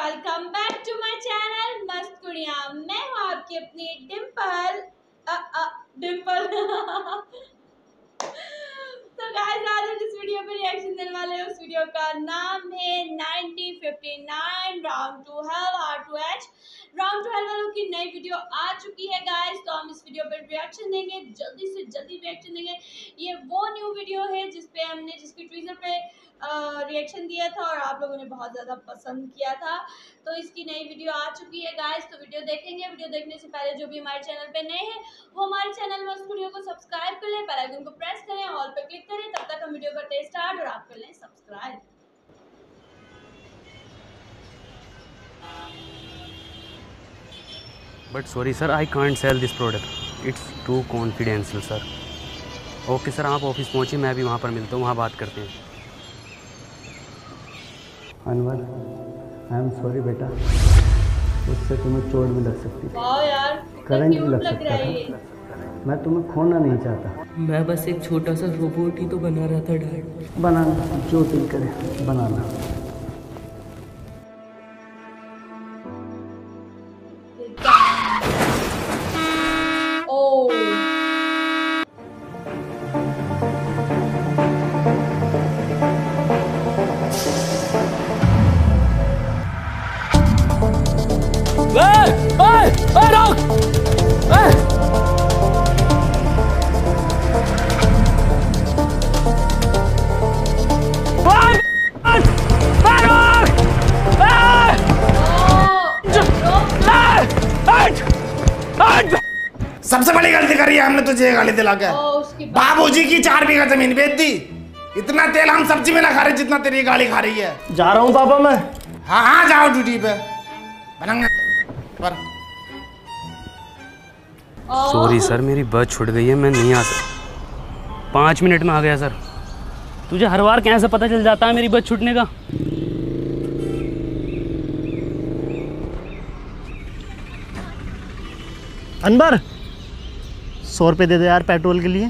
Welcome back to my channel मस्त कुड़ियाँ। मैं हूँ आपकी अपनी डिम्पल डिम्पल तो गाइस आज हम जिस वीडियो पे रिएक्शन देने वाले हैं उस वीडियो का नाम है 1959 round to hell R2H। Round to hell वालों की नई वीडियो आ चुकी है गाइस, तो हम इस वीडियो पर रिएक्शन देंगे, जल्दी से जल्दी रिएक्शन देंगे। ये वो न्यू वीडियो है जिसपे हमने जिसकी ट्वीजर पे रिएक्शन दिया था और आप लोगों ने बहुत ज़्यादा पसंद किया था, तो इसकी नई वीडियो आ चुकी है गाइस। तो वीडियो देखेंगे। वीडियो देखने से पहले जो भी हमारे चैनल पे नए हैं वो हमारे चैनल मस्त कुड़ियों को सब्सक्राइब कर लें, बेल आइकन को प्रेस करें, ऑल पे क्लिक करें। तब तक हम वीडियो करते हैं स्टार्ट और आप कर लें subscribe. But sorry sir, I can't sell this product. It's too confidential sir. Okay sir, आप ऑफिस पहुँचिए, मैं भी वहाँ पर मिलता हूँ, वहाँ बात करते हैं। अनवर, आई एम सॉरी बेटा, उससे तुम्हें चोट भी लग सकती थी, यार करंट भी लग सकता था। मैं तुम्हें खोना नहीं चाहता। मैं बस एक छोटा सा रोबोट ही तो बना रहा था डैड। बनाना जो दिल करे बनाना। सबसे बड़ी गलती करी है हमने तुझे गाली दिला के। बाबूजी की 4 बीघा जमीन बेच दी। इतना तेल हम सब्जी में ना खा रहे जितना तेरी गाड़ी खा रही है। जा रहा हूँ पापा मैं। हाँ जाओ ड्यूटी पे। पर सॉरी सर, मेरी बस छूट गई है, मैं नहीं आ सकता। 5 मिनट में आ गया सर। तुझे हर बार कैसे पता चल जाता है मेरी बस छूटने का? अनवर 100 रुपये दे दे यार पेट्रोल के लिए।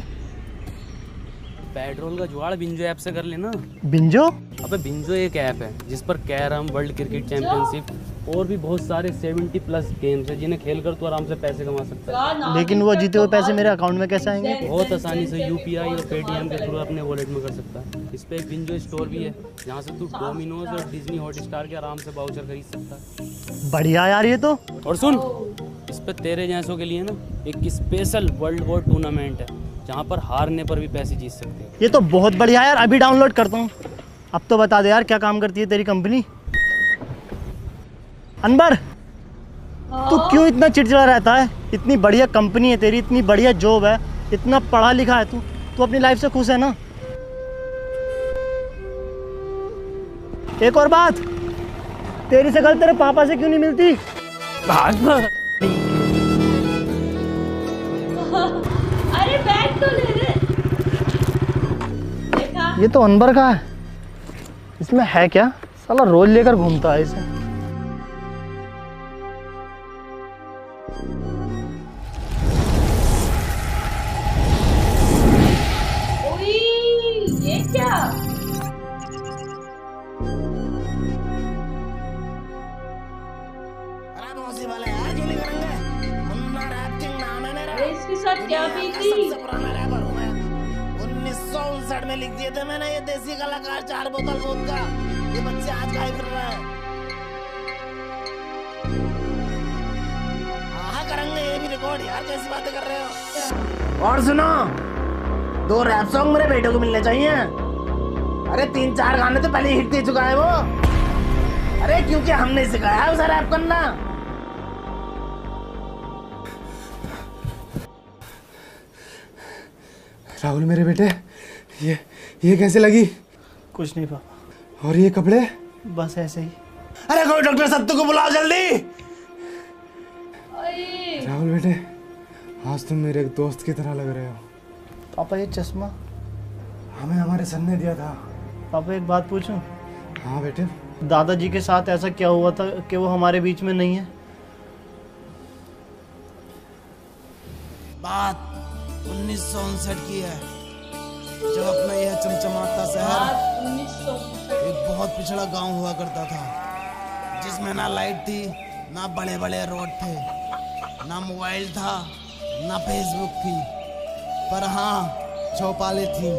पेट्रोल का जुगाड़ बिंजो ऐप से कर लेना। बिंजो? अबे बिंजो एक ऐप है जिस पर कैरम, वर्ल्ड क्रिकेट चैंपियनशिप और भी बहुत सारे 70+ गेम्स हैं जिन्हें खेलकर तू आराम से पैसे कमा सकता है। लेकिन वो जीते हुए पैसे मेरे अकाउंट में कैसे आएंगे? बहुत आसानी से UPI और पेटीएम के थ्रू अपने वॉलेट में कर सकता है। इस पे एक बिंजो स्टोर भी है जहाँ से तू डोमिनोज और डिज्नी हॉटस्टार के आराम से वाउचर खरीद सकता है। बढ़िया यार ये तो। और सुन, इस पे तेरे जैसों के लिए ना एक स्पेशल वर्ल्ड वॉर टूर्नामेंट है जहाँ पर हारने पर भी पैसे जीत सकते हैं। ये तो बहुत बढ़िया यार, अभी डाउनलोड करता हूँ। अब तो बता दे यार क्या काम करती है तेरी कंपनी? अनवर तू क्यों इतना चिड़चिड़ा रहता है? इतनी बढ़िया कंपनी है तेरी, इतनी बढ़िया जॉब है, इतना पढ़ा लिखा है तू, तू अपनी लाइफ से खुश है ना? एक और बात, तेरी शक्ल तेरे पापा से क्यों नहीं मिलती? अरे बैग तो ले ले। देखा? ये तो अनवर का है, इसमें है क्या? साला रोज लेकर घूमता है इसे। ओए ये क्या? अरे मौसी वाले यार क्यों नहीं करेंगे? मुन्ना रैपिंग नाम है मेरा। इसके साथ क्या बीती? सबसे पुराना रैपर हूँ मैं। 1959 में लिख दिए थे मैंने ये देसी कलाकार 4 बोतल वोदका। ये बच्चे आज गाय फिर रहे हैं। हाँ करेंगे ये भी रिकॉर्ड यार, कैसी बातें कर रहे हो? और सुनो, 2 रैप सॉन्ग मेरे बेटे को मिलने चाहिए। अरे 3-4 गाने तो पहले हिट दे चुका है वो। अरे क्योंकि हमने सिखाया है उसे रैप करना। राहुल मेरे बेटे, ये कैसे लगी? कुछ नहीं पापा। और ये कपड़े? बस ऐसे ही। अरे कोई डॉक्टर सत्तू को बुलाओ जल्दी। राहुल बेटे, आज तुम मेरे एक दोस्त की तरह लग रहे हो। पापा ये चश्मा हमें हमारे सन ने दिया था। पापा एक बात पूछूं? हाँ बेटे। दादाजी के साथ ऐसा क्या हुआ था कि वो हमारे बीच में नहीं है? बात 1959 की है, जब अपना यह चमचमाता शहर एक बहुत पिछड़ा गांव हुआ करता था। जिसमें ना लाइट थी, ना बड़े बड़े रोड थे, ना मोबाइल था, ना फेसबुक थी, पर हाँ चौपाली थी,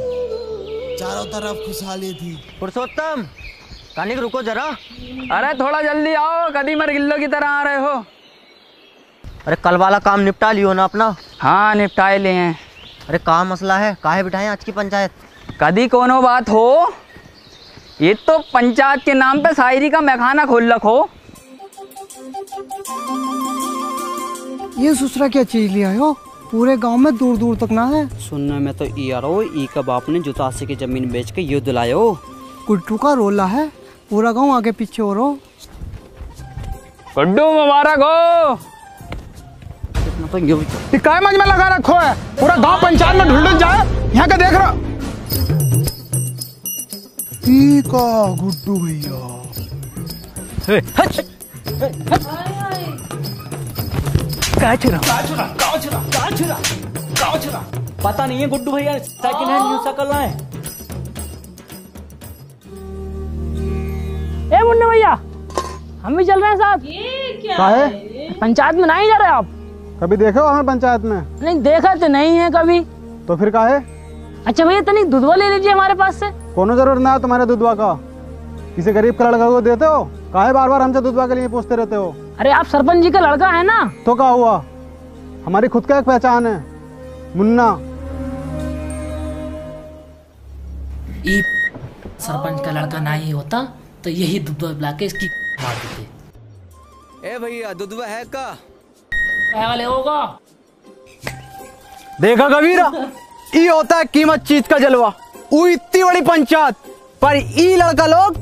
चारों तरफ खुशहाली थी। पुरुषोत्तम, कानिक रुको जरा। अरे थोड़ा जल्दी आओ, कदी मर गिल्लो की तरह आ रहे हो। अरे कल वाला काम निपटा लियो ना अपना? हाँ निपटाए लिए हैं। अरे कहाँ मसला है, काहे बिठाएं आज की पंचायत? कदी कोनो बात हो, ये तो पंचायत के नाम पे शायरी का मैखाना खोल रखो। ये ससुरा क्या चीज लिया हो, पूरे गांव में दूर दूर तक ना है। सुनने में तो ई आ रहा ई का बाप ने जुतासी की जमीन बेच के युद्ध लायो। गुड्डू का रोला है, पूरा गांव आगे पीछे हो रहा। गुड्डू मुबारक हो। तो काय मंच में लगा रखो है, पूरा गांव पंचायत में ढुल जाए, यहाँ का देख रहा। गुड्डू भैया पता नहीं है गुड्डू भैया सेकंड हैंड यूज कर रहा है। ए मुन्ने भैया, हम भी चल रहे हैं साथ। ये क्या है? पंचायत में नहीं जा रहे आप? कभी देखे हो हमें पंचायत में? नहीं देखा तो नहीं है कभी। तो फिर काहे? अच्छा भैया तनिक दूधवा ले लीजिए हमारे पास से। कोनो जरूरत ना है तुम्हारे दूधवा का, किसी गरीब का लड़का को देते हो, काहे बार बार हमसे दूधवा के लिए पूछते रहते हो? अरे आप सरपंच जी का लड़का है ना? तो क्या हुआ, हमारी खुद का एक पहचान है, मुन्ना। सरपंच का लड़का ना ही होता तो यही दूध बुला के इसकी मार देते। ए भैया दूधवा है का? वाले होगा। देखा कबीरा, ई होता है कीमत चीज का जलवा। ऊ इतनी बड़ी पंचायत पर ई लड़का लोग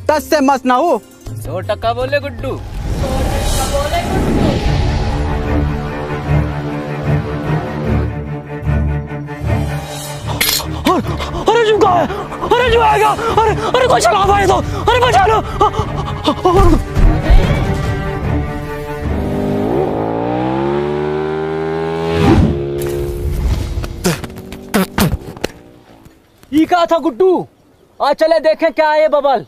तस से मस ना हो। 100% बोले गुड्डू। अरे झुका है, अरे झुकाएगा, अरे कोई चला पाए तो, अरे बचा लो। ई कहा था गुड्डू, आज चले देखें क्या है ये बबल।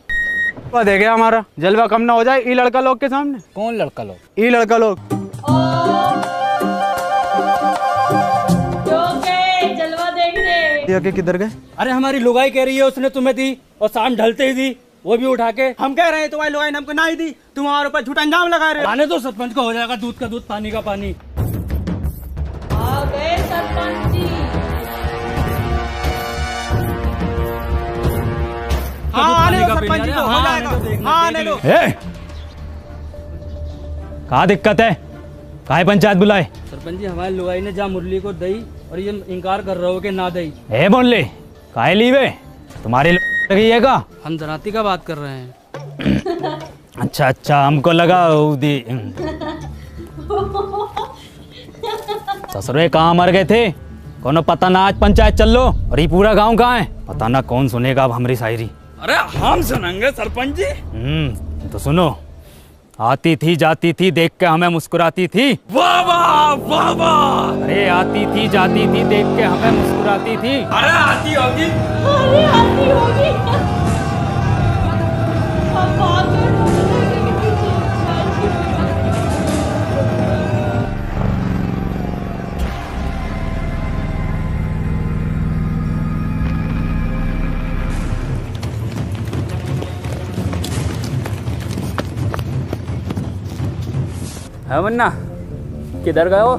देखे हमारा जलवा कम ना हो जाए ई लड़का लोग के सामने। कौन लड़का लोग? ई लड़का लोग। जलवा देख रहे। किधर गए? अरे हमारी लुगाई कह रही है उसने तुम्हें दी और शाम ढलते ही दी, वो भी उठा के। हम कह रहे हैं तुम्हारी लुगाई ने हमको ना ही दी, तुम हमारे ऊपर झूठा इंजाम लगा रहे हो। आने तो सरपंच को हो जाएगा दूध का दूध पानी का पानी। आ गए सरपंच जी। आने दो सरपंच जी को, हो जाएगा। आने दो। कहाँ दिक्कत है, काहे पंचायत बुलाए? सरपंच जी हमारी लुगाई ने जा मुरली को दई और ये इनकार कर रहे हो कि ना दई। ए बोले काहे लीवे, तुम्हारी लगी है का? हम जनाती का बात कर रहे हैं। अच्छा अच्छा, हमको लगा दी। ससुरे कहाँ मर गए थे, कोनो पता ना। आज पंचायत चल लो और ये पूरा गांव कहाँ है, पता ना कौन सुनेगा अब हमारी शायरी। अरे हम सुनेंगे सरपंच जी। तो सुनो। आती थी जाती थी देख के हमें मुस्कुराती थी। वाह वाह वाह वाह। अरे आती थी जाती थी देख के हमें मुस्कुराती थी। अरे आती होगी। अरे आती होगी। अब भाग गए के पीछे। है मुन्ना, किधर गए हो?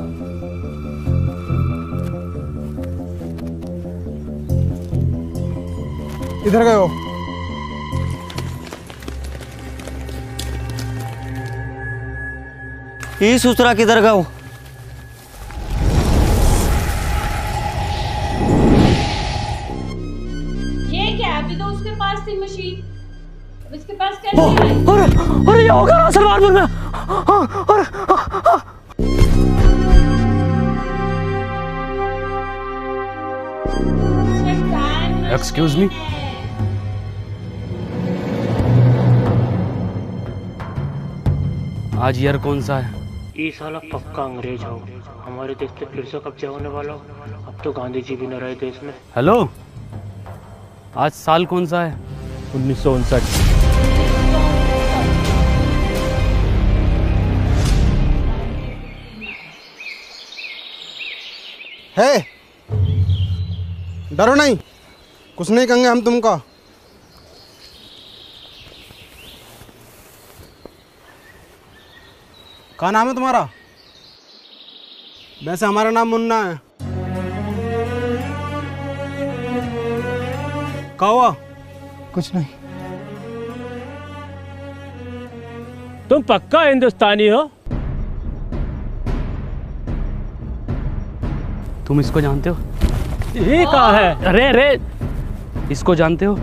इधर गए हो? ये ससुरा किधर गए हो? ये क्या है? अभी तो उसके पास थी मशीन, अब इसके पास कैसे आई? अरे ये होगा सलवारपुर में। Excuse me. आज ईयर कौन सा है? ये साला पक्का अंग्रेज हो, हमारे देश पे फिर से कब्जा होने वाला हो। अब तो गांधी जी भी न रहे देश में। हेलो, आज साल कौन सा है? 1959। है, डरो नहीं, कुछ नहीं कहेंगे हम तुमको। क्या नाम है तुम्हारा? वैसे हमारा नाम मुन्ना है। क्या हुआ? कुछ नहीं। तुम पक्का हिंदुस्तानी हो? तुम इसको जानते हो? ये कहाँ है? अरे अरे, इसको जानते हो?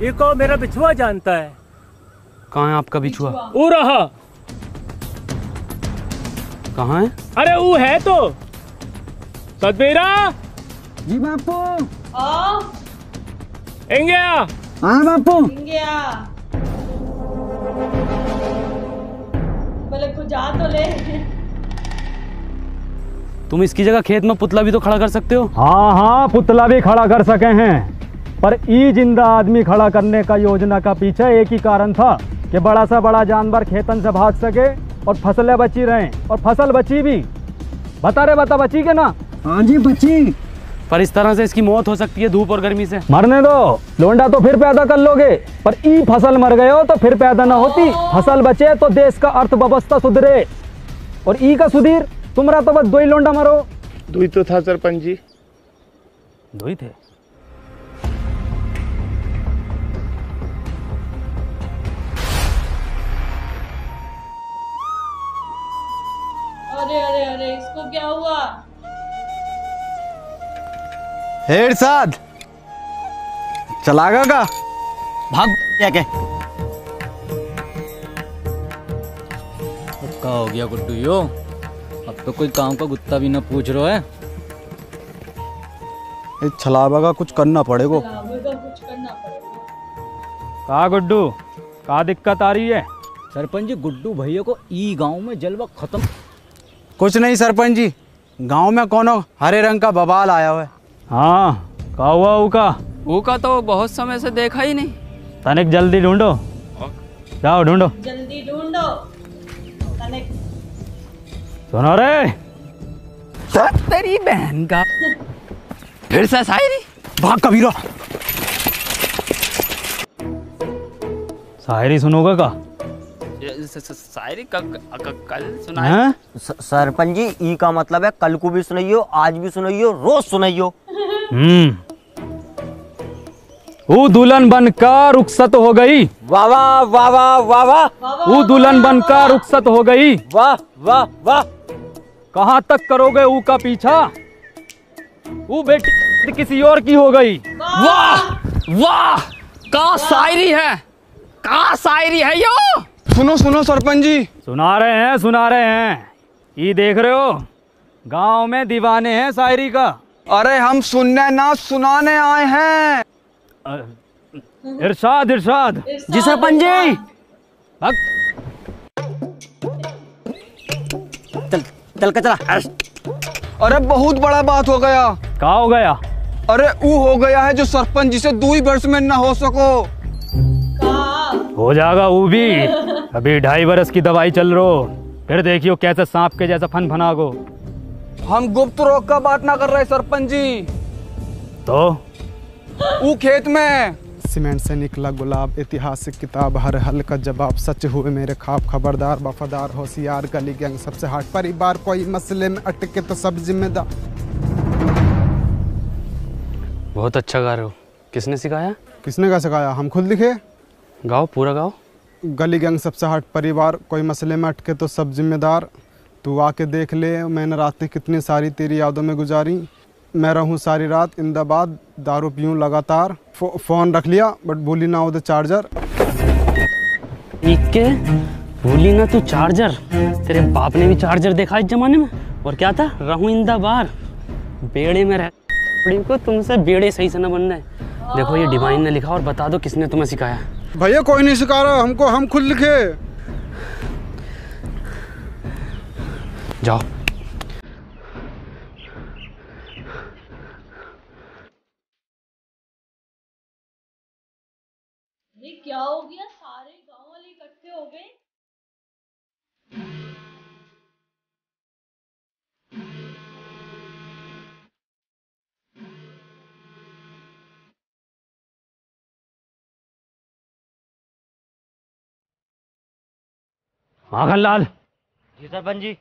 ये को मेरा बिछुआ जानता है। कहाँ है आपका बिछुआ? वो रहा। कहाँ है? अरे वो है तो। सतबीरा जी बापू। इंगिया। हाँ बापू। इंगिया, बोले खुजा तो ले। तुम इसकी जगह खेत में पुतला भी तो खड़ा कर सकते हो। हाँ हाँ, पुतला भी खड़ा कर सके हैं, पर ई जिंदा आदमी खड़ा करने का योजना का पीछे एक ही कारण था कि बड़ा सा बड़ा जानवर खेतन से भाग सके और फसलें बची रहें, और फसल बची भी। बता बची के ना? हाँ जी बची। पर इस तरह से इसकी मौत हो सकती है धूप और गर्मी से। मरने दो, लोंडा तो फिर पैदा कर लोगे, पर ई फसल मर गए हो तो फिर पैदा ना होती। फसल बचे तो देश का अर्थव्यवस्था सुधरे, और ई का सुधीर तुम्हारा तो बस दो ही लोंडा मरो। दो ही तो था सरपंच जी। दो ही थे? अरे अरे अरे, इसको क्या हुआ? हेड साथ चलागा का भाग क्या के? क्या हो गया गुड्डू यो? अब तो कोई काम का गुत्ता भी ना पूछ रहा है। छलावा का कुछ करना पड़ेगा। कुछ करना पड़ेगा। का गुड्डू, का दिक्कत आ रही है? सरपंच जी, गुड्डू भैया को ई गांव में जलवा खत्म। कुछ नहीं सरपंच जी, गांव में कोनो हरे रंग का बवाल आया हुआ है। हाँ, का हुआ उका? ऊका तो बहुत समय से देखा ही नहीं। तनिक जल्दी ढूंढो, जाओ ढूंढो। जल्दी ढूंढो। तनिक सुनो रे, तेरी बहन का फिर से शायरी। भाग कबीरा। शायरी सुनोगे का? शायरी कल सुनाए। सरपंच जी, ई का मतलब है कल को भी सुनाइयो, आज भी सुनाइयो, रोज सुनाइयो। वो दुल्हन बनकर रुखसत हो गई। वाह वाह वाह वाह वाह वाह। वो दुल्हन बनकर रुखसत हो गई। वाह वाह वाह। कहाँ तक करोगे ऊ का पीछा? वो बेटी किसी और की हो गई। वाह वाह, का शायरी है, का शायरी है यो। सुनो सुनो सरपंच जी। सुना रहे हैं। ये देख रहे हो, गांव में दीवाने हैं शायरी का। अरे हम सुनने ना सुनाने आए हैं। इरशाद इरशाद। जी सरपंच जी। चल के चला। अरे बहुत बड़ा बात हो गया। क्या हो गया? अरे वो हो गया है जो सरपंच जी से 2 वर्ष में न हो सको। हो जाएगा वो भी। अभी 2.5 वर्ष की दवाई चल रही, फिर देखियो कैसे सांप के जैसा फन फनागो। हम गुप्त रोग का बात ना कर रहे सरपंच जी। तो वो खेत में सीमेंट से निकला गुलाब, ऐतिहासिक किताब, हर हल का जवाब, सच हुए मेरे ख्वाब, खबरदार वफादार होशियार, गली गैंग सबसे हार्ड, परिवार कोई मसले में अटके तो सब जिम्मेदार। बहुत अच्छा गा रहे हो। किसने सिखाया? किसने का सिखाया? हम खुद लिखे। गाओ, पूरा गाओ। गली गैंग सबसे हार्ड, परिवार कोई मसले में अटके तो सब जिम्मेदार, तू आके देख ले मैंने रातें कितनी सारी तेरी यादों में गुजारी, मैं रहूं सारी रात इंदाबाद, दारू पीऊं लगातार, फोन रख लिया बट भूली ना उधर चार्जर। के भूली ना तू चार्जर। तेरे बाप ने भी चार्जर देखा इस जमाने में। और क्या था? रहूं इंदाबार, बेड़े में रह को तुमसे बेड़े सही से न बनना है। देखो ये डिवाइन ने लिखा, और बता दो किसने तुम्हें सिखाया। भैया कोई नहीं सिखा रहा हमको, हम खुद लिखे। जाओ। ये क्या हो गया? सारे गांव वाले इकट्ठे हो गए। माखन लाल। जी सरपंच जी।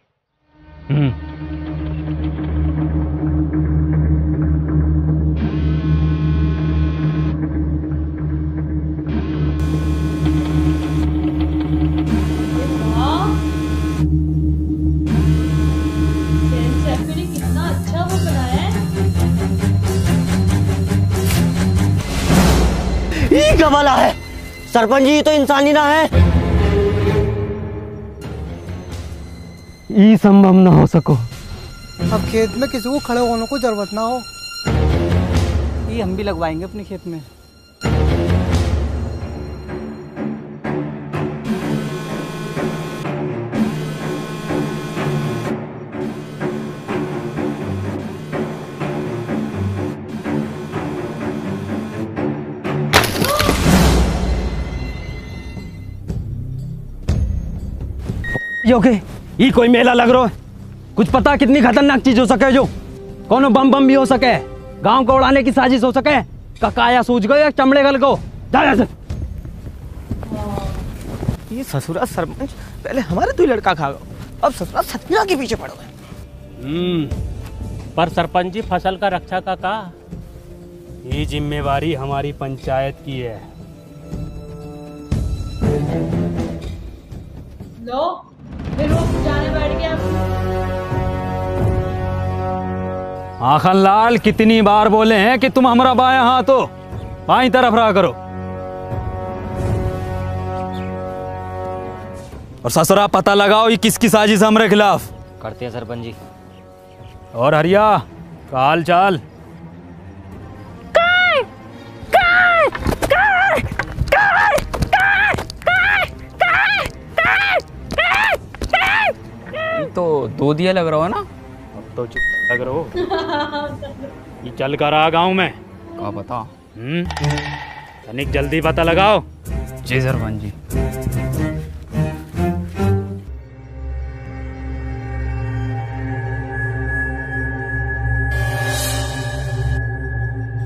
कितना अच्छा वो बनाया है। ये कमाल है सरपंच जी, तो इंसानी ना है। ई संभव ना हो सको। अब खेत में किसी को खड़े होने को जरूरत ना हो। ये हम भी लगवाएंगे अपने खेत में। ओके, ये कोई मेला लग रहा है। कुछ पता कितनी खतरनाक चीज हो सके, जो कोनो बम बम भी हो सके, गांव को उड़ाने की साजिश हो सके। ककाया सूझ गए या चमड़े गल को। ये ससुरा सरपंच पहले हमारे दो लड़का खा गए, अब ससुरा सतना के पीछे पड़ गए। पर सरपंच जी फसल का रक्षा का ये जिम्मेवारी हमारी पंचायत की है। लो फिर वो जाने बैठ गया। माखन लाल, कितनी बार बोले हैं कि तुम हमारा बायां हाथ हो, बाईं तरफ रहा करो। और ससुरा पता लगाओ ये किसकी साजिश हमारे खिलाफ। करते हैं सरपंच जी। और हरिया का हाल चाल? तो दो दिया लग रहा है ना। अब तो चुप लग रहा हो। ये चल कर आ गाँव में क्या पता। तनिक जल्दी पता लगाओ। जी सरपंच जी।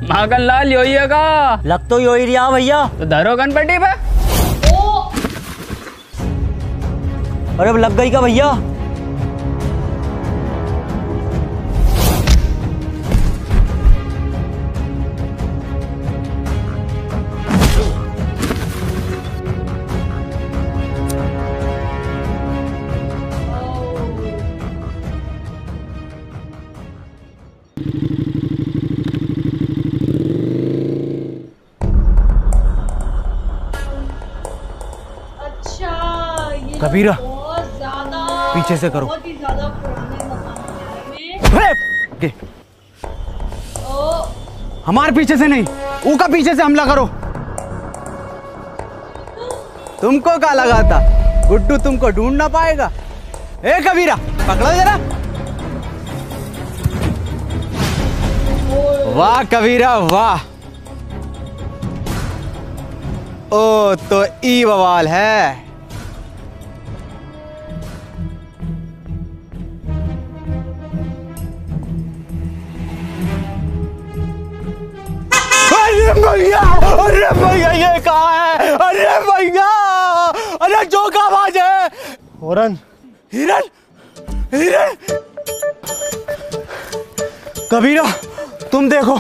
माखन लाल यो ही है का? लग तो यो ही रहा भैया। तो धरो गणपति पे। अरे अब लग गई का भैया? कबीरा पीछे से करो। बहुत ही ज्यादा पुराने मकान में। हमारे पीछे से नहीं, उनका पीछे से हमला करो। तुमको क्या लगा था गुड्डू तुमको ढूंढ ना पाएगा? ए कबीरा पकड़ो जरा। वाह कबीरा वाह। ओ तो ई बवाल है। अरे भैया ये कहाँ है? अरे भैया, अरे जो का आवाज है। हिरन हिरन हिरन। कबीरा तुम देखो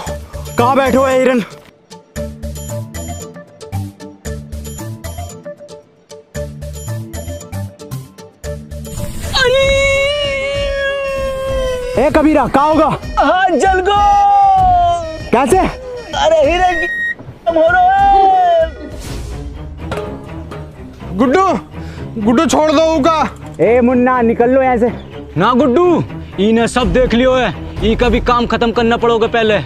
कहाँ बैठे हुए हिरन। ए कबीरा कहाँ होगा? हाँ जल गो। कैसे? अरे हिरन हो रहा है। गुड्डू गुड्डू छोड़ दो उका। ए मुन्ना निकल लो यहाँ से। ना गुड्डू, इन्हें सब देख लियो है। ई का भी काम खत्म करना पड़ोगे पहले।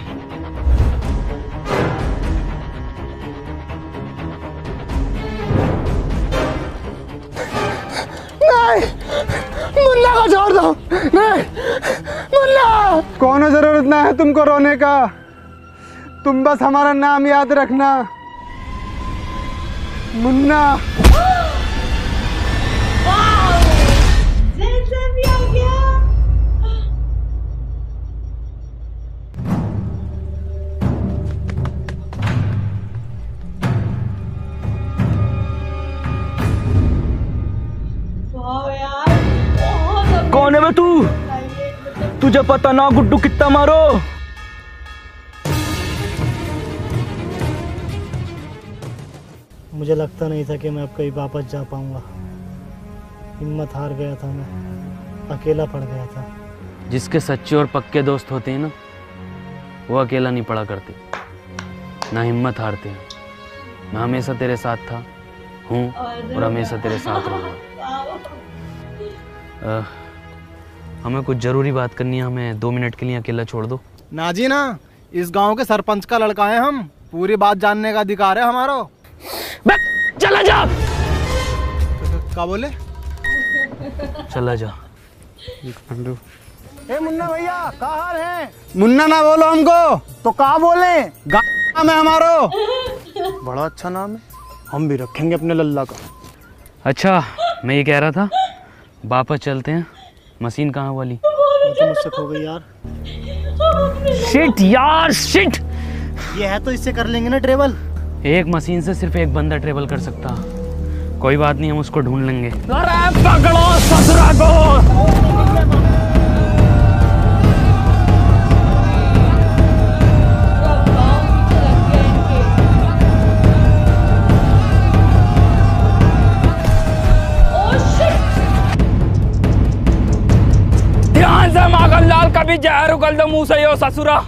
नहीं मुन्ना को छोड़ दो। नहीं मुन्ना, कोनो जरूरत ना है तुमको रोने का। तुम बस हमारा नाम याद रखना मुन्ना। भी आ गया। कौन है बे तू? तुझे पता ना गुड्डू कितना मारो? मुझे लगता नहीं था कि मैं अब कहीं वापस जा पाऊंगा। हिम्मत हार गया था, मैं अकेला पड़ गया था। जिसके सच्चे और पक्के दोस्त होते हैं ना, वो अकेला नहीं पड़ा करते, ना हिम्मत हारते हैं। मैं हमेशा तेरे साथ था, हूँ और हमेशा तेरे साथ रहूँगा। हमें कुछ ज़रूरी बात करनी है, हमें 2 मिनट के लिए अकेला छोड़ दो। ना जी ना, इस गांव के सरपंच का लड़का है हम, पूरी बात जानने का अधिकार है हमारा। चला जा। क्या बोले? चला जा। ए मुन्ना भैया, क्या हाल है? मुन्ना ना बोलो हमको, तो क्या बोले? नाम है हमारो। बड़ा अच्छा नाम है, हम भी रखेंगे अपने लल्ला का। अच्छा, मैं ये कह रहा था, वापस चलते हैं। मशीन कहाँ वाली? वो तो मुझसे खो गई यार। शिट यार, शिट। ये है तो इससे कर लेंगे ना ट्रेवल। एक मशीन से सिर्फ एक बंदा ट्रेवल कर सकता। कोई बात नहीं, हम उसको ढूंढ लेंगे। अरे पकड़ो ससुरा को। ध्यान से माखनलाल, कभी जहर उगल दो मुंह से यो ससुरा।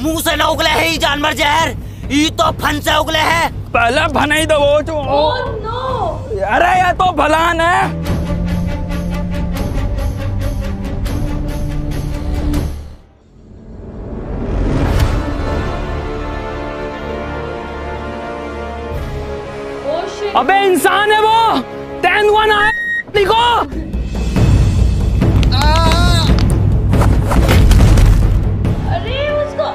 मुंह से ना उगले है ये जानवर जहर, ये तो फन से उगले है। पहले भनाई दो वो जो। अरे ये तो भलान है। अबे इंसान है वो, तेंदुआ ना है। देखो अरे उसको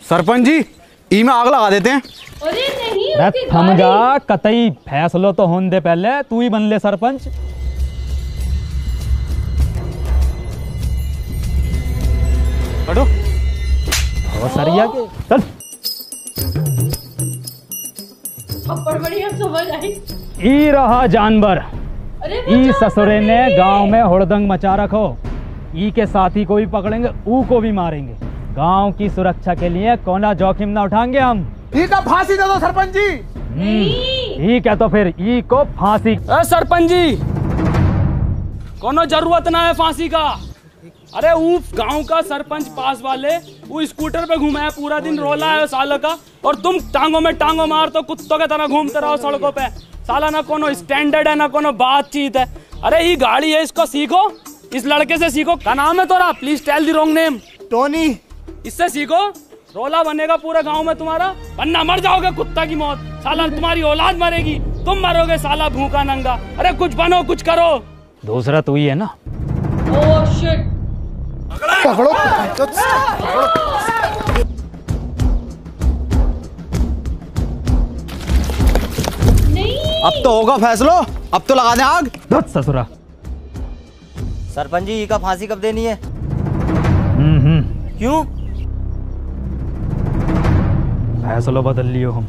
सरपंच जी, ई में आग लगा देते हैं। अरे नहीं, अरे थम जा, कतई फैसलो तो होने दे, पहले तू ही बन ले सरपंच। हटो। सरिया के चल। थप्पड़ बढ़िया समझ आई। ई रहा जानवर। अरे ई ससुरे ने गांव में हुड़दंग मचा रखो। ई के साथी को भी पकड़ेंगे, ऊ को भी मारेंगे। गांव की सुरक्षा के लिए कोना जोखिम ना उठाएंगे हम। ई का फांसी दे दो सरपंच जी। ई क्या तो फिर ई को फांसी। सरपंच जी, कोनो जरूरत ना है फांसी का। अरे वो गांव का सरपंच पास वाले वो स्कूटर पे घूमा है, पूरा दिन रोला है सालों का, और तुम टांगों में टांगों मार तो कुत्तों के तरह घूमते रहो सड़कों पे। साला ना कोनो स्टैंडर्ड है, ना कोनो बातचीत है। अरे ये गाड़ी है, इसको सीखो, इस लड़के से सीखो। क्या नाम है तोरा? Please tell the wrong name. Tony. इससे सीखो, रोला बनेगा पूरे गांव में तुम्हारा, वरना मर जाओगे कुत्ता की मौत। साला तुम्हारी औलाद मरेगी, तुम मरोगे साला भूखा नंगा। अरे कुछ बनो, कुछ करो। दूसरा तू ही है ना। Oh shit. पकड़ो। अब तो होगा फैसलो, अब तो लगा दें आग। ससुरा। सरपंच जी का फांसी कब देनी है? क्यों? फैसलो बदल लियो हम।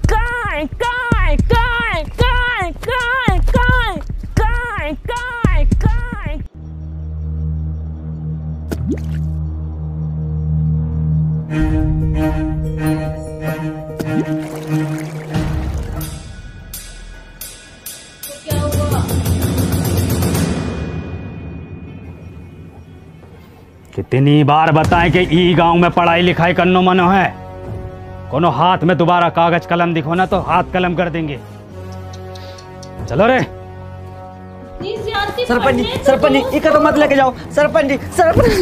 काय काय काय काय काय काय काय काय काय। क्या हुआ? कितनी बार बताएं कि ई गांव में पढ़ाई लिखाई करनो मनो है। कोनो हाथ में दोबारा कागज कलम दिखो ना तो हाथ कलम कर देंगे। चलो रे। सरपंच जी, सरपंच जी, इका तो मत लेके जाओ। सरपंच जी, सरपंच।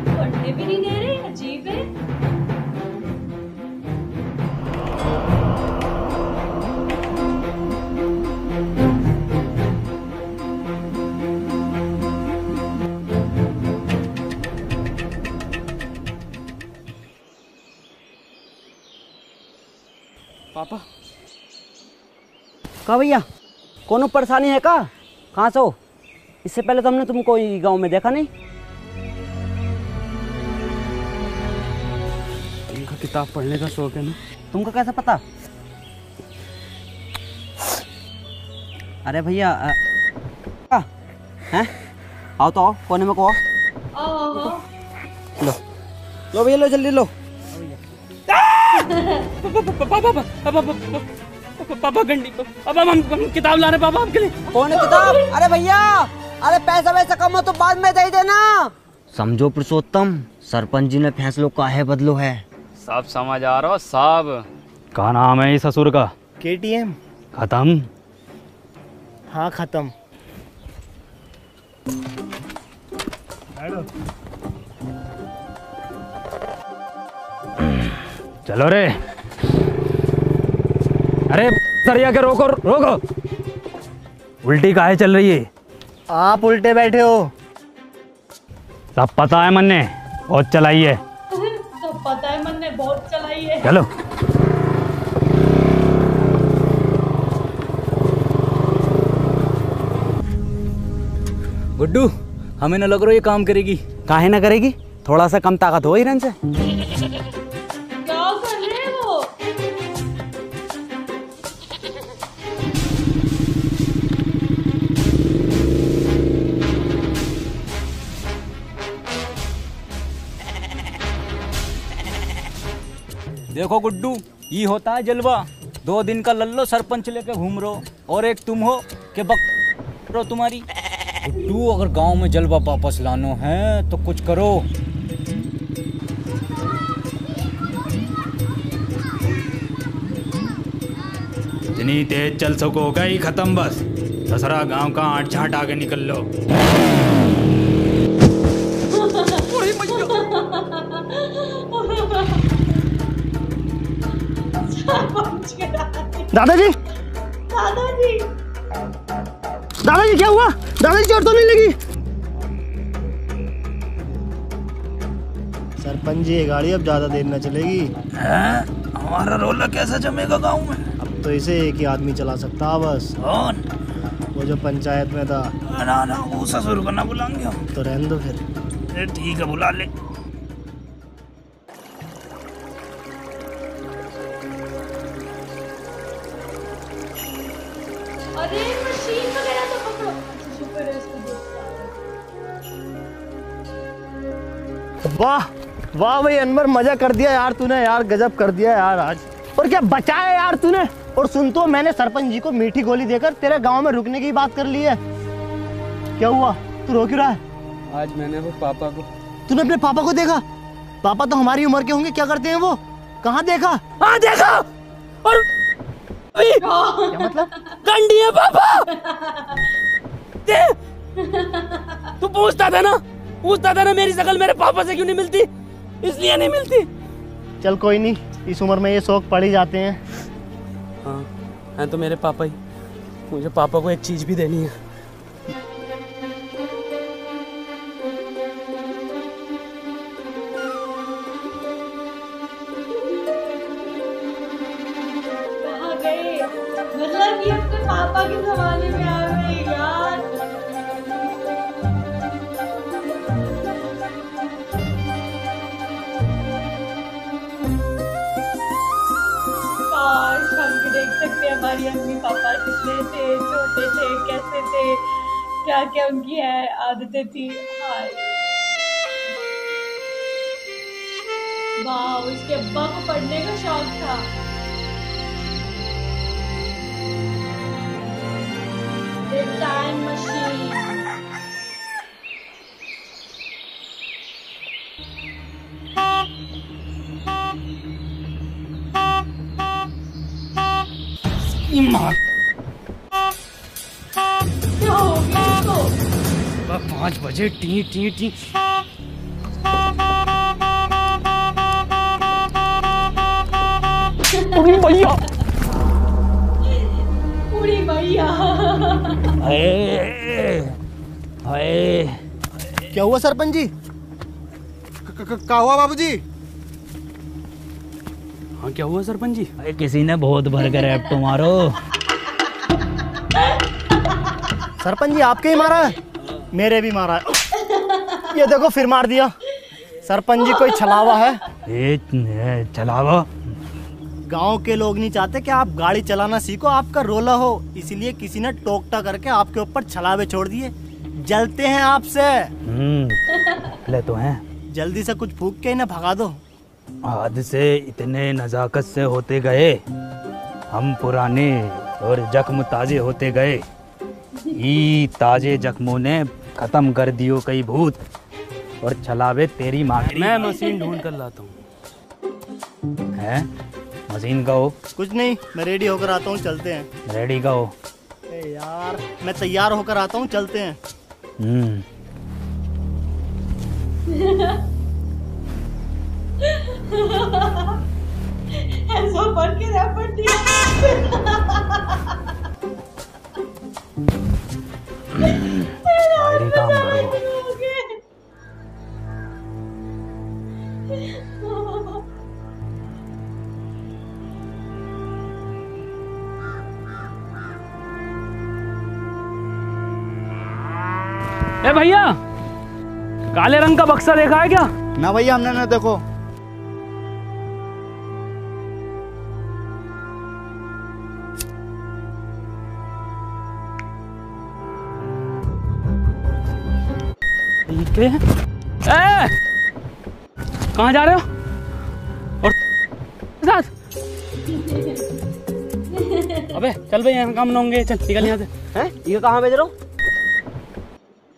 पढ़ने भी नहीं दे रहे, अजीब है। पापा का भैया कोनो परेशानी है का? कहाँ से हो? इससे पहले तो हमने तुमको गांव में देखा नहीं। इनका किताब पढ़ने का शौक है ना। तुमको कैसे पता? अरे भैया हैं? आओ तो आओ, कोने में को आओ। लो लो भैया, लो जल्दी लो। पापा गंडी, पापा हम किताब ला रहे पापा आपके लिए। कौन है किताब? अरे भैया, अरे पैसा वैसा कम हो तो बाद में दे देना। समझो पुरुषोत्तम, सरपंच जी ने फैसलों काहे बदलो है। सब समझ आ रहा हो सब। क्या नाम है इस ससुर का? KTM। खत्म? हाँ खत्म। चलो रे। अरे सरिया के रोको रोको, उल्टी काहे चल रही है? आप उल्टे बैठे हो। सब पता है मन ने, बहुत चलाई है। सब पता है मन ने, बहुत चलाई है। चलो। गुड्डू, हमें न लग रहा ये काम करेगी। काहे ना करेगी? थोड़ा सा कम ताकत हो हिरन से। क्या कर रहे हो? देखो गुड्डू, ये होता है जलवा। 2 दिन का लल्लो सरपंच लेके घूम रहो, और एक तुम हो कि बक रो तुम्हारी। गुड्डू, अगर गांव में जलवा वापस लानो है तो कुछ करो। जितनी तेज चल सकोगा ही खत्म बस। ससरा गांव का आठ झाट आगे निकल लो। दादाजी, दादाजी, दादाजी क्या हुआ? दादाजी चोट तो नहीं लगी? सरपंच जी, ये गाड़ी अब ज्यादा देर न चलेगी। हमारा रोला कैसा जमेगा गांव में? अब तो इसे एक ही आदमी चला सकता बस। कौन? वो जो पंचायत में था। ना ना, वो ससुर को ना बुलाएंगे हम। तो रहने दो फिर। ठीक है, बुला ले। अरे मशीन वगैरह तो पकड़ो। शुक्र है इसको देखा। वाह वाह भाई अनवर, मजा कर दिया यार तूने। यार गजब कर दिया यार आज। और क्या बचाया यार तूने। और सुन तो, मैंने सरपंच जी को मीठी गोली देकर तेरे गांव में रुकने की बात कर ली है। क्या हुआ, तू रो क्यों रहा है? आज मैंने वो पापा को। तूने अपने पापा को देखा? पापा तो हमारी उम्र के होंगे, क्या करते हैं वो? कहाँ देखा? हाँ देखा। और क्या मतलब? गंडी है पापा। तू पूछता था ना मेरी शक्ल मेरे पापा से क्यों नहीं मिलती? इसलिए नहीं मिलती। चल कोई नहीं, इस उम्र में ये शौक पड़ ही जाते हैं। हाँ हैं तो मेरे पापा ही। मुझे पापा को एक चीज भी देनी है। कहाँ गए? मतलब ये अपने पापा के जमाने में आ गए यार। काश हम भी देख सकते हैं हमारी अम्मी पापा कितने थे, छोटे थे, कैसे थे, क्या क्या उनकी है आदतें थी। हाय वाह, उसके अब्बा को पढ़ने का शौक था। The time machine। क्या हो गया इसको? 5 बजे टी टी टी। पूरी भैया, पूरी भैया। क्या हुआ सरपंच जी? क्या हुआ बाबूजी? हाँ क्या हुआ सरपंच जी? किसी ने बहुत भर कर रैप्टो मारो। सरपंच जी आपके ही मारा है? मेरे भी मारा है। ये देखो फिर मार दिया। सरपंच जी कोई छलावा है? छलावा? गांव के लोग नहीं चाहते कि आप गाड़ी चलाना सीखो, आपका रोला हो, इसलिए किसी ने टोकटा करके आपके ऊपर छलावे छोड़ दिए। जलते हैं आपसे। ले तो हैं। जल्दी से कुछ फूक के इन्हें भगा दो। आज से इतने नजाकत से होते गए, हम पुराने और जख्म ताजे होते गए। ई ताजे जख्मों ने खत्म कर दियो कई भूत, और छलावे तेरी माँ। मैं मशीन ढूंढ कर लाता हूँ। है मशीन का हो? कुछ नहीं, मैं रेडी होकर आता हूँ, चलते हैं। रेडी का हो? यार मैं तैयार होकर आता हूँ, चलते हैं। ऐसा बन के रपटी। काम करो। ए भैया, काले रंग का बक्सा देखा है क्या? ना भैया, हमने ना देखो। ठीक है। कहाँ जा रहे हो? और साथ? अबे चल भाई, यहाँ काम ना होंगे, चल निकल यहाँ से। हैं? ये कहाँ भेज रहे हो?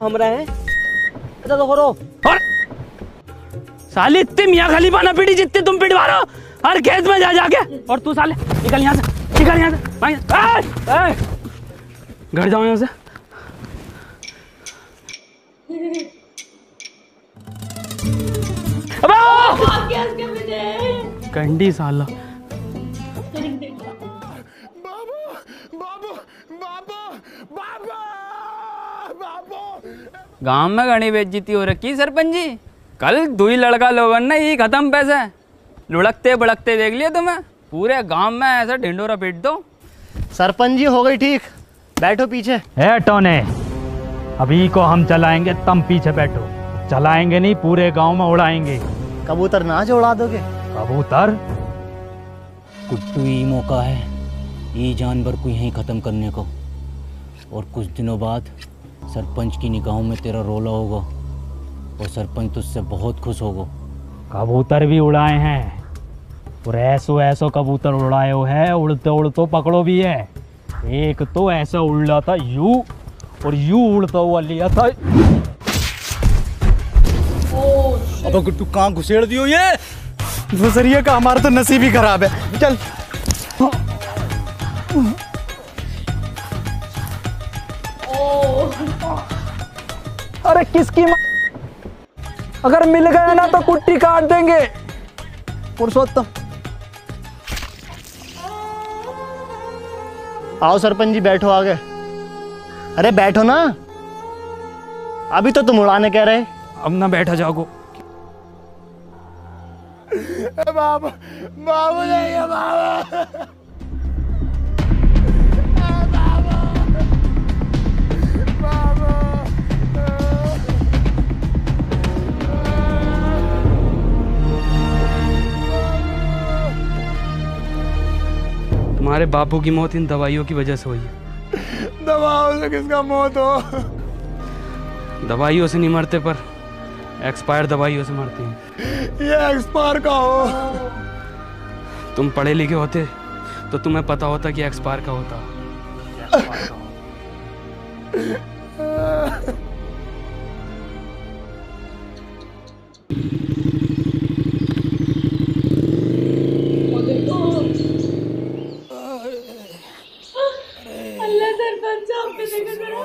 हम रहे हैं। अच्छा तो करो। और साले इतने मियाँ खलीफा ना पीटी जितने तुम पिटवा रहे हो हर खेत में जा जाके। और तू साले निकल यहाँ से, निकल यहाँ से। घर जाओ यहाँ से। कंडी साला। गांव में घनी बेइज्जती हो रखी सरपंच जी। कल दुई लड़का लोगों ने ये खत्म पैसे लुढ़कते बड़कते देख लिए तुम्हें। पूरे गांव में ऐसा ढिंडोरा पीट दो। सरपंच जी हो गई ठीक, बैठो पीछे। है टोने, अभी को हम चलाएंगे, तुम पीछे बैठो। चलाएंगे नहीं, पूरे गांव में उड़ाएंगे। कबूतर नाच उड़ा दोगे? कबूतर? कुट्टू ही मौका है ये जानवर को यहीं ख़त्म करने को। और कुछ दिनों बाद सरपंच की निगाहों में तेरा रोला होगा और सरपंच तुझसे बहुत खुश होगा। कबूतर भी उड़ाए हैं, और ऐसो कबूतर उड़ाए हो है, उड़ते उड़ते पकड़ो भी है। एक तो ऐसा उड़ा था यू, और यू उड़ता हुआ लिया था। अब गुट्टू कहाँ घुसेड़ दियो ये? गुजरिए का हमारा तो नसीब ही खराब है। चल। अरे किसकी अगर मिल गए ना तो कुट्टी काट देंगे। पुरुषोत्तम आओ सरपंच जी, बैठो आगे। अरे बैठो ना, अभी तो तुम उड़ाने कह रहे। अब ना बैठा जाओ। बाबू बाबू नहीं है बाबू। तुम्हारे बापू की मौत इन दवाइयों की वजह से हुई है। दवाओं से किसका मौत हो? दवाइयों से नहीं मरते, पर एक्सपायर दवाइयों से मरते हैं। ये एक्सपायर का हो। तुम पढ़े लिखे होते तो तुम्हें पता होता कि एक्सपायर का होता। अल्लाह सरपंच साहब पे देखो जरा।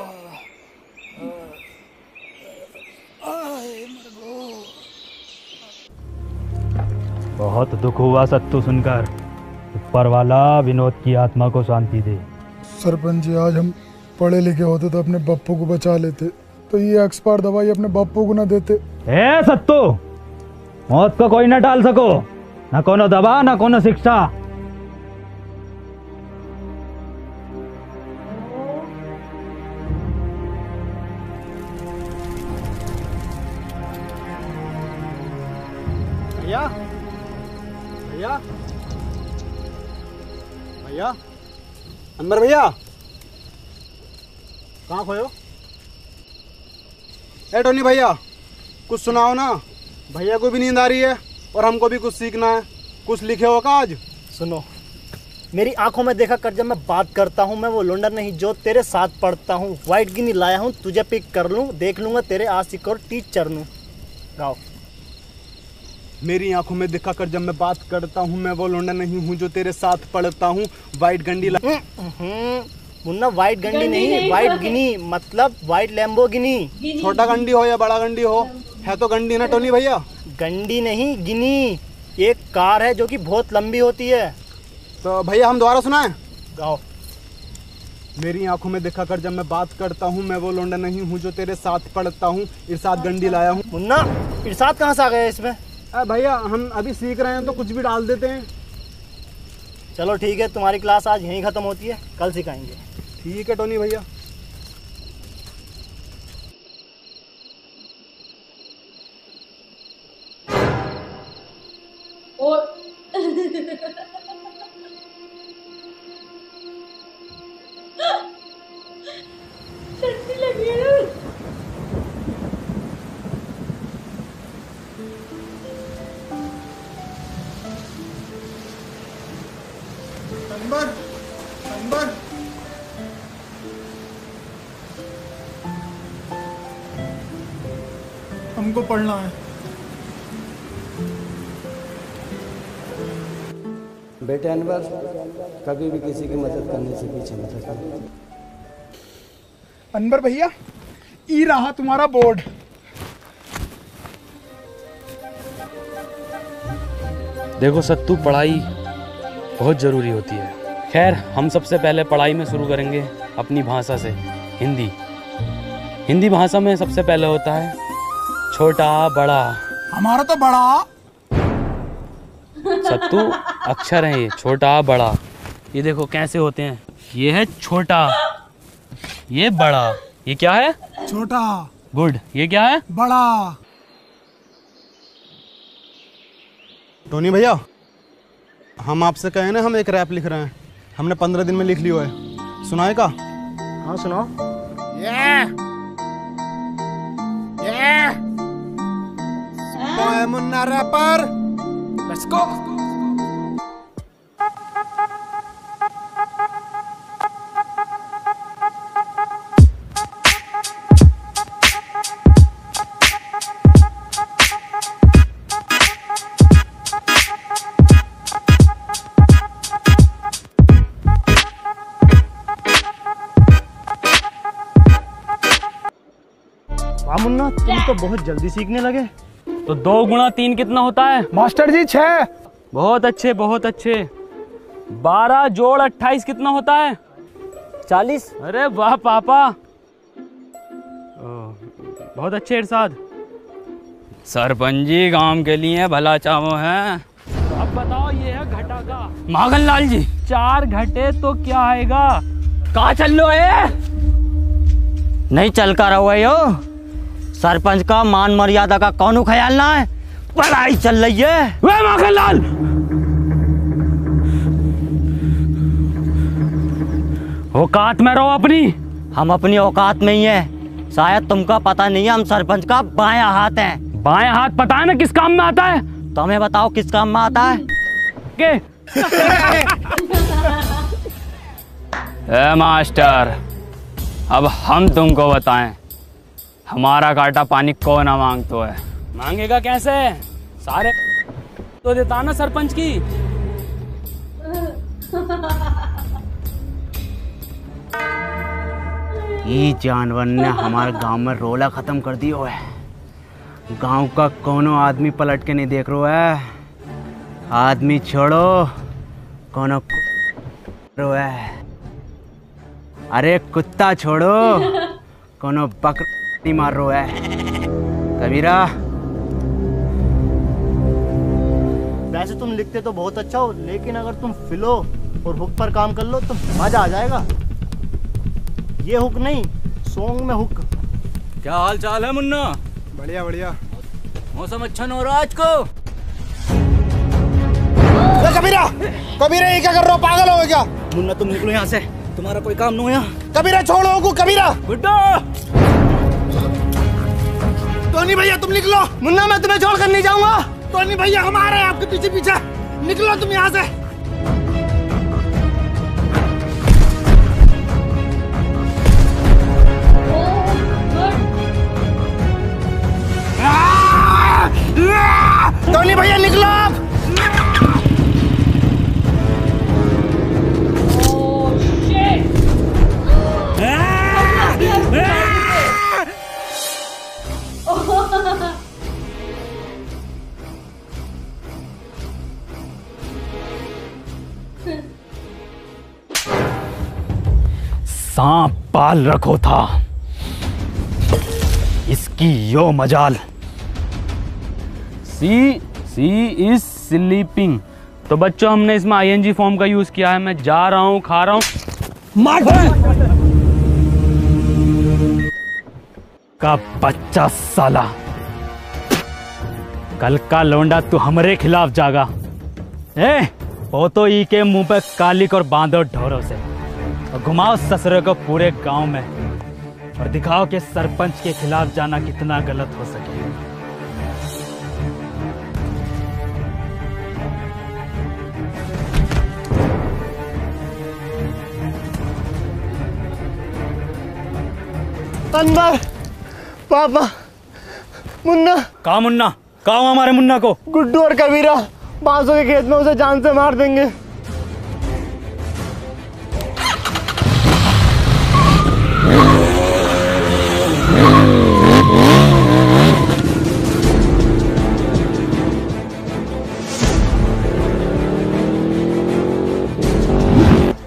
बहुत दुख हुआ सत्तू सुनकर। ऊपर वाला विनोद की आत्मा को शांति दे। सरपंच जी, आज हम पढ़े लिखे होते तो अपने बप्पू को बचा लेते, तो ये एक्सपायर दवाई अपने बप्पू को ना देते। ए सत्तू, मौत को कोई ना टाल सको, ना कोनो दवा ना कोनो शिक्षा। भैया, अनवर भैया, कहाँ खोयो? ए टोनी भैया, कुछ सुनाओ ना। भैया को भी नींद आ रही है और हमको भी कुछ सीखना है। कुछ लिखे हो का आज? सुनो, मेरी आंखों में देखा कर, जब मैं बात करता हूँ मैं वो लोंडा नहीं जो तेरे साथ पढ़ता हूँ। वाइट गिनी लाया हूँ, तुझे पिक कर लूँ, देख लूँगा तेरे आशिक और टीचर नू। गाओ। मेरी आंखों में दिखा कर जब मैं बात करता हूँ, मैं वो लोंडा नहीं हूँ जो तेरे साथ पढ़ता हूँ। वाइट गंडी मुन्ना, वाइट गंडी नहीं, वाइट गिनी मतलब वाइट लैम्बोर्गिनी। छोटा गंडी हो या बड़ा गंडी हो, है तो गंडी ना टोनी भैया। गंडी नहीं, गिनी एक कार है जो कि बहुत लंबी होती है। तो भैया हम दोबारा सुनाएं? गाओ। मेरी आंखों में देखा कर जब मैं बात करता हूँ, मैं वो लोंडा नहीं हूँ जो तेरे साथ पढ़ता हूँ। इरशाद गंडी लाया हूँ। मुन्ना, इरशाद कहाँ से आ गया इसमें? भैया हम अभी सीख रहे हैं तो कुछ भी डाल देते हैं। चलो ठीक है, तुम्हारी क्लास आज यहीं ख़त्म होती है, कल सिखाएंगे। ठीक है टोनी भैया। और ठंडी लगी है। अनवर, अनवर, हमको पढ़ना है। बेटे अनवर, कभी भी किसी की मदद करने से पीछे मत हटना। अनवर भैया, ई रहा तुम्हारा बोर्ड। देखो सत्तू, पढ़ाई बहुत ज़रूरी होती है। खैर, हम सबसे पहले पढ़ाई में शुरू करेंगे अपनी भाषा से, हिंदी। हिंदी भाषा में सबसे पहले होता है छोटा बड़ा। हमारा तो बड़ा। सत्तू अक्षर है ये, छोटा बड़ा। ये देखो कैसे होते हैं। ये है छोटा, ये बड़ा। ये क्या है? छोटा। गुड। ये क्या है? बड़ा। टोनी भैया, हम आपसे कहे ना, हम एक रैप लिख रहे हैं। हमने 15 दिन में लिख लिया है। सुनाए का? हाँ सुनाओ। Munna rapper, let's go. वाह मुन्ना, तुम तो बहुत जल्दी सीखने लगे। तो 2 गुणा 3 कितना होता है? मास्टर जी 6। बहुत अच्छे, बहुत अच्छे। 12 जोड़ 28 कितना होता है? 40। अरे वाह पापा, बहुत अच्छे इरशाद। सरपंच जी गांव के लिए भला चाहो है। अब बताओ, ये है घटा का। माखन लाल जी, 4 घटे तो क्या आएगा? कहाँ चल लो है? नहीं चल कर रहो है यो। सरपंच का मान मर्यादा का कौन ख्याल ना है? पढ़ाई चल रही है। वे माखन लाल, औकात में रहो अपनी। हम अपनी औकात में ही है। शायद तुमका पता नहीं है, हम सरपंच का बायां हाथ हैं। बायां हाथ पता है ना किस काम में आता है? तुम्हें बताओ किस काम में आता है? के? ए मास्टर, अब हम तुमको बताएं, हमारा काटा पानी कौन ना मांगतो है। मांगेगा कैसे? सारे तो देता ना सरपंच की। ये जानवर ने हमारे गांव में रोला खत्म कर दियो है। गांव का कोनो आदमी पलट के नहीं देख रहा है। आदमी छोड़ो, कोनो रो है। अरे कुत्ता छोड़ो, कोनो बकरा नहीं मार रो है। कबीरा, वैसे तुम लिखते तो बहुत अच्छा हो, लेकिन अगर तुम फिलो और हुक पर काम कर लो तो मजा आ जाएगा। ये हुक नहीं, सॉन्ग में हुक। क्या हाल चाल है मुन्ना? बढ़िया बढ़िया। मौसम अच्छा न हो रहा आज को। कबीरा, कबीरा ये क्या कर रहे हो? पागल हो क्या? मुन्ना तुम निकलो यहाँ से, तुम्हारा कोई काम नहीं हो यहाँ। कबीरा छोड़ो को, कबीरा। गुड्डू। टोनी भैया तुम निकलो। मुन्ना मैं तुम्हें छोड़कर नहीं जाऊंगा। टोनी भैया हम आ रहे हैं आपके पीछे पीछे, निकलो तुम यहाँ से। टोनी भैया निकलो आप। सांप पाल रखो था, इसकी यो मजाल। सी इज स्लीपिंग। तो बच्चों हमने इसमें ING फॉर्म का यूज किया है। मैं जा रहा हूँ, खा रहा हूँ। का बच्चा साला, कल का लौंडा तू हमारे खिलाफ जागा। वो तो ई के मुंह पे कालिक और बांधो ढोरों से, और घुमाओ ससुरे को पूरे गांव में, और दिखाओ कि सरपंच के खिलाफ जाना कितना गलत हो सके। अनवर, पापा, मुन्ना। कहाँ मुन्ना? कहाँ हमारे मुन्ना को? गुड्डू और कबीरा बांसों के खेत में उसे जान से मार देंगे।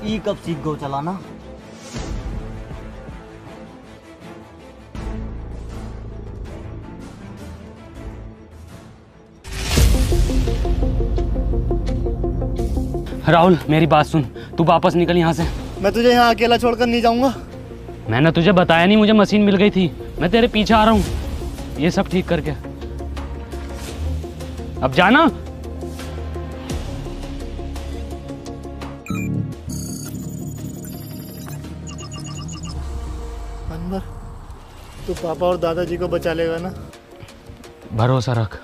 ई कब सीख गो चलाना? राहुल मेरी बात सुन, तू वापस निकल यहाँ से। मैं तुझे यहाँ अकेला छोड़कर नहीं जाऊंगा। मैंने तुझे बताया नहीं, मुझे मशीन मिल गई थी। मैं तेरे पीछे आ रहा हूँ, ये सब ठीक करके। अब जाना। अनवर, तू पापा और दादाजी को बचा लेगा ना? भरोसा रख।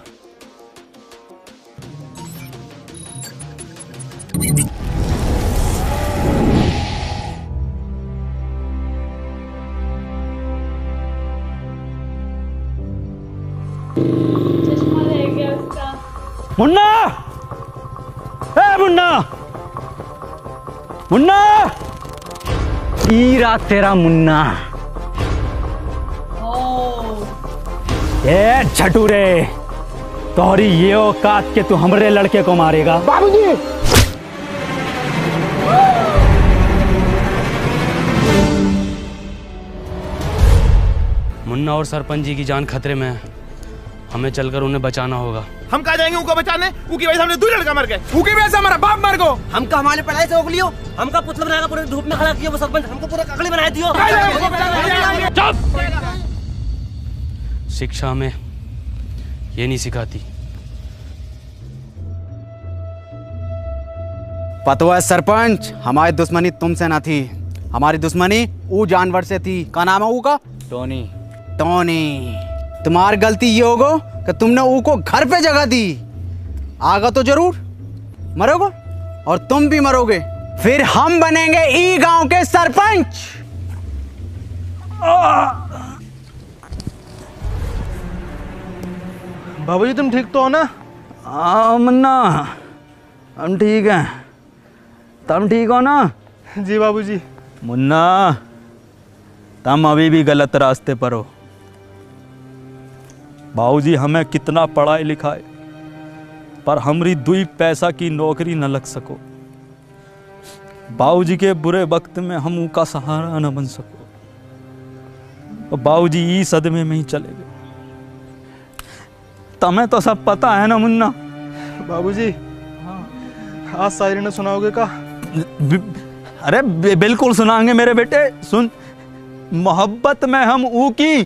मुन्ना, मुन्ना, मुन्ना, ईरा तेरा मुन्ना। ये छटूरे, तोहरी ये औकात के तू हमरे लड़के को मारेगा? बाबूजी। मुन्ना और सरपंच जी की जान खतरे में है, हमें चलकर उन्हें बचाना होगा। हम कहाँ जाएंगे उनको बचाने? उनकी वजह से हमने 2 लड़का मर गए, उनकी वजह से हमारा बाप मर गो। हमका हमारे पढ़ाई से रोक लियो, हमका पुतला बनाकर पूरे धूप में खड़ा किया वो सरपंच, हमको पूरा ककड़ी बना दियो। शिक्षा में ये नहीं सिखाती। पता है सरपंच, हमारी दुश्मनी तुमसे ना थी, हमारी दुश्मनी वो जानवर से थी। क्या नाम है वो का? टोनी। टोनी। तुम्हारी गलती ये होगा कि तुमने वो को घर पे जगह दी। आगा तो जरूर मरोगे, और तुम भी मरोगे, फिर हम बनेंगे ई गांव के सरपंच। बाबूजी तुम ठीक तो हो ना? हाँ मुन्ना, हम ठीक हैं। तुम ठीक हो ना? जी बाबूजी। मुन्ना, तुम अभी भी गलत रास्ते पर हो। बाबूजी हमें कितना पढ़ाई लिखाए, पर हमरी 2 पैसा की नौकरी न लग सको। बाबूजी के बुरे वक्त में हम उनका सहारा न बन सको, और बाबूजी ई सदमे में ही चले गए। तुम्हें तो सब पता है ना मुन्ना? बाबूजी आज शायरी ने सुनाओगे का? अरे बिल्कुल सुनाएंगे मेरे बेटे। सुन, मोहब्बत में हम ऊ की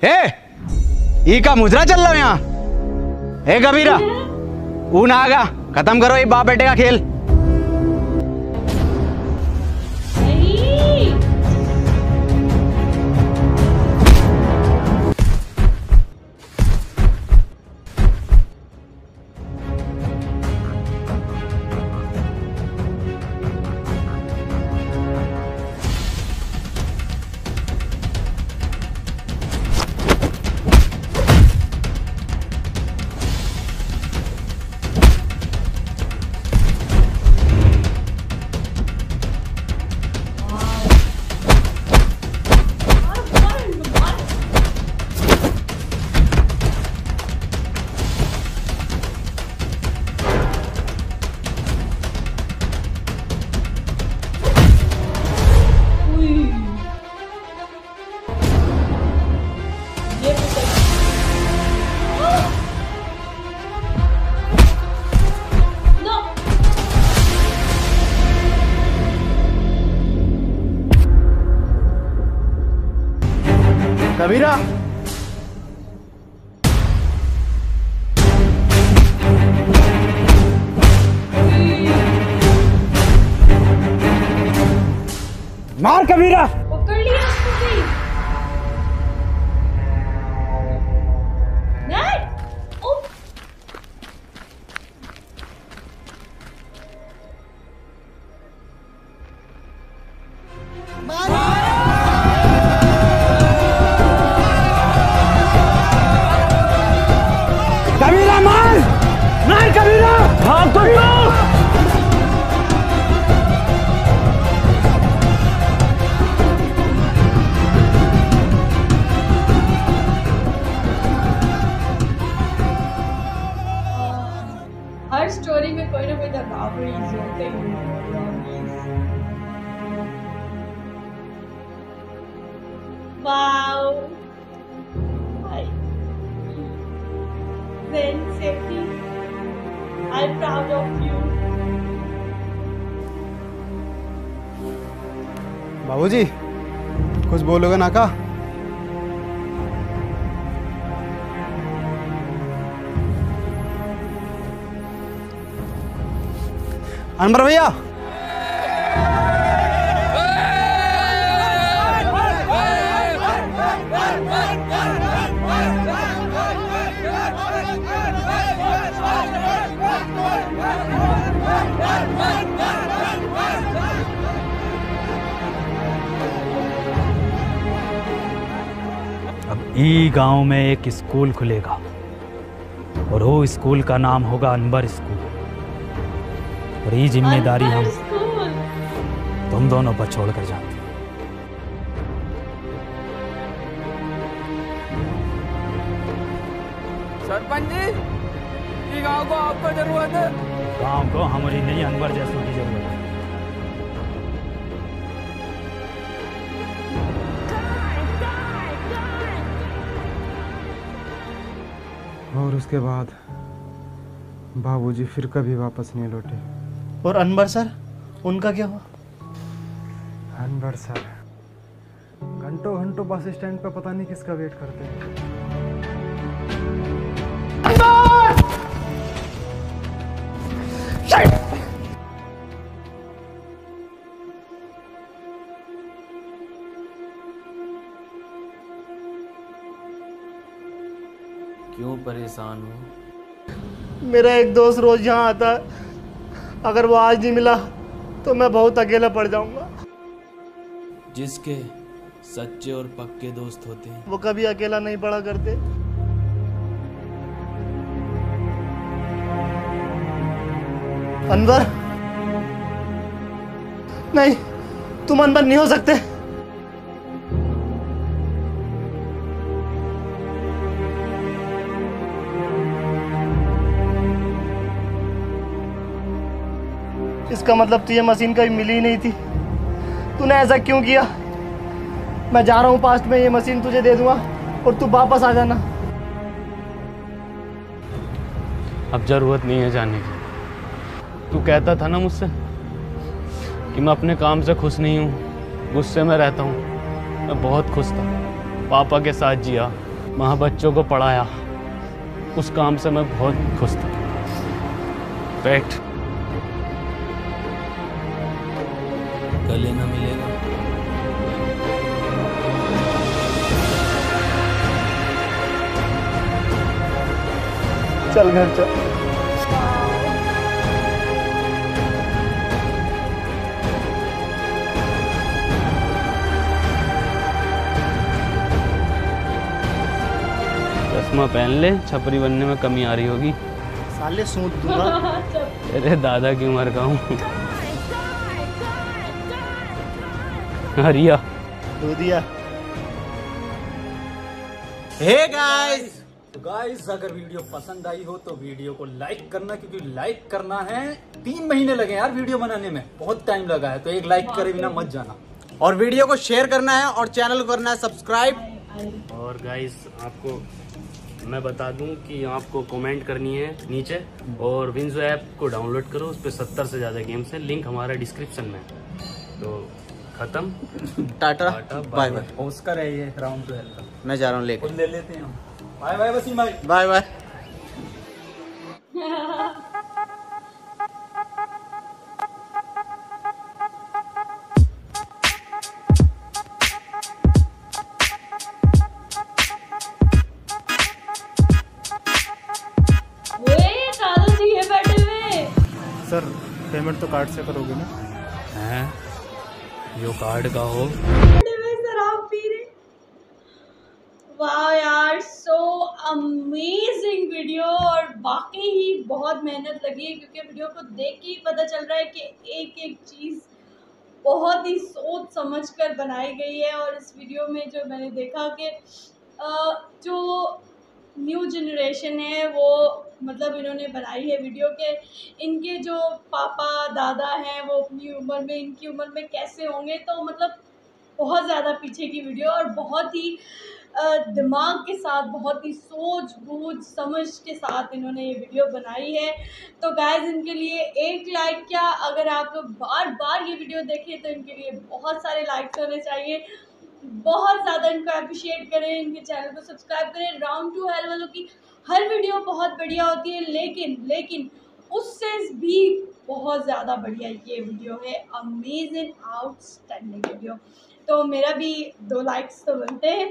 ई का मुजरा चल रहा है यहाँ। हे कबीरा, ऊ ना आगा, खत्म करो ये बाप बेटे का खेल। कबीरा, मार कबीरा। पकड़ लिया उसको भी। नहीं, उफ। कबीरा मार, मार कबीरा। हाँ कबीरा। हर स्टोरी में कोई ना कोई रॉबरीज होते ही हैं। Wow, Then Seki, I'm proud of you. बाबूजी कुछ बोलोगे ना का? अनवर भैया, अब ई गांव में एक स्कूल खुलेगा और वो स्कूल का नाम होगा अनवर स्कूल। और ये जिम्मेदारी हम तुम दोनों पर छोड़ कर जाते हैं। सरपंच जी, ये गांव को आपको जरूरत है। गांव को हमारी नहीं, अनवर जैसों की जरूरत है। और उसके बाद बाबूजी फिर कभी वापस नहीं लौटे। और अनवर सर, उनका क्या हुआ? अनवर सर घंटों घंटों बस स्टैंड पे पता नहीं किसका वेट करते हैं। क्यों परेशान हो? मेरा एक दोस्त रोज यहाँ आता है, अगर वो आज नहीं मिला तो मैं बहुत अकेला पड़ जाऊंगा। जिसके सच्चे और पक्के दोस्त होते हैं वो कभी अकेला नहीं पड़ा करते। अनवर, नहीं, तुम अनवर नहीं हो सकते। इसका मतलब तुझे मशीन कभी मिली ही नहीं थी। तूने ऐसा क्यों किया? मैं जा रहा हूँ पास्ट में, ये मशीन तुझे दे दूंगा और तू वापस आ जाना। अब जरूरत नहीं है जाने की। तू कहता था ना मुझसे कि मैं अपने काम से खुश नहीं हूँ, गुस्से में रहता हूँ। मैं बहुत खुश था, पापा के साथ जिया, वहाँ बच्चों को पढ़ाया, उस काम से मैं बहुत खुश था। फैक्ट गले ना मिलेगा। चल घर चल। चश्मा पहन ले, छपरी बनने में कमी आ रही होगी। साले सूंद दूंगा। तेरे दादा की उम्र का हूँ। हरिया दूधिया। हे गाइस, तो गाइस अगर वीडियो पसंद आई हो तो वीडियो को लाइक करना, क्योंकि लाइक करना है। 3 महीने लगे यार वीडियो बनाने में, बहुत टाइम लगा है, तो एक लाइक करे बिना मत जाना। और वीडियो को शेयर करना है और चैनल को करना है सब्सक्राइब। और गाइस आपको मैं बता दूं कि आपको कमेंट करनी है नीचे, और विंजो ऐप को डाउनलोड करो, उस पर 70 से ज़्यादा गेम्स हैं, लिंक हमारा डिस्क्रिप्शन में है। तो खत्म। Tata bye bye. ऑस्कर है ये राउंड टू हेल का। मैं जा रहा हूँ लेके। ले लेते हैं। बाय बाय वसीम भाई। Bye bye. दादा जी है बैठे हुए। सर पेमेंट तो कार्ड से करोगे ना? हैं? यो कार्ड का हो। बैठे हुए शराब पी रहे। वाह यार, सो अमेजिंग वीडियो, और वाकई ही बहुत मेहनत लगी है, क्योंकि वीडियो को देख के ही पता चल रहा है कि एक एक चीज़ बहुत ही सोच समझ कर बनाई गई है। और इस वीडियो में जो मैंने देखा कि जो न्यू जनरेशन है वो मतलब इन्होंने बनाई है वीडियो के इनके जो पापा दादा हैं वो अपनी उम्र में इनकी उम्र में कैसे होंगे, तो मतलब बहुत ज़्यादा पीछे की वीडियो और बहुत ही दिमाग के साथ, बहुत ही सोच बूझ समझ के साथ इन्होंने ये वीडियो बनाई है। तो गाइस इनके लिए एक लाइक, क्या अगर आप लोग बार बार ये वीडियो देखें तो इनके लिए बहुत सारे लाइक्स होने चाहिए। बहुत ज़्यादा इनको अप्रिशिएट करें, इनके चैनल को सब्सक्राइब करें। राउंड टू हेल वालों की हर वीडियो बहुत बढ़िया होती है, लेकिन उससे भी बहुत ज़्यादा बढ़िया ये वीडियो है। Amazing outstanding video. तो मेरा भी 2 लाइक्स तो बनते हैं।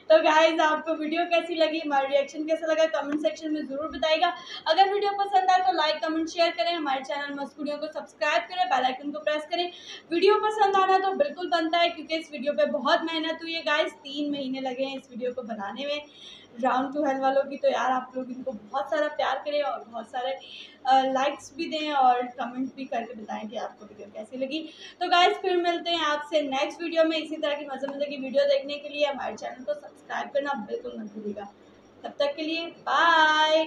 तो गाइज आपको वीडियो कैसी लगी, हमारा रिएक्शन कैसा लगा, कमेंट सेक्शन में ज़रूर बताइएगा। अगर वीडियो पसंद आए तो लाइक कमेंट शेयर करें, हमारे चैनल मस्त वीडियो को सब्सक्राइब करें, बेल आइकन को प्रेस करें। वीडियो पसंद आना तो बिल्कुल बनता है, क्योंकि इस वीडियो पे बहुत मेहनत हुई है गाइज। 3 महीने लगे हैं इस वीडियो को बनाने में। राउंड टू हेल वालों की तो यार आप लोग इनको बहुत सारा प्यार करें और बहुत सारे लाइक्स भी दें और कमेंट भी करके बताएं कि आपको वीडियो कैसी लगी। तो गाइस फिर मिलते हैं आपसे नेक्स्ट वीडियो में इसी तरह की मज़े की वीडियो देखने के लिए हमारे चैनल को सब्सक्राइब करना बिल्कुल मत भूलिएगा। तब तक के लिए बाय।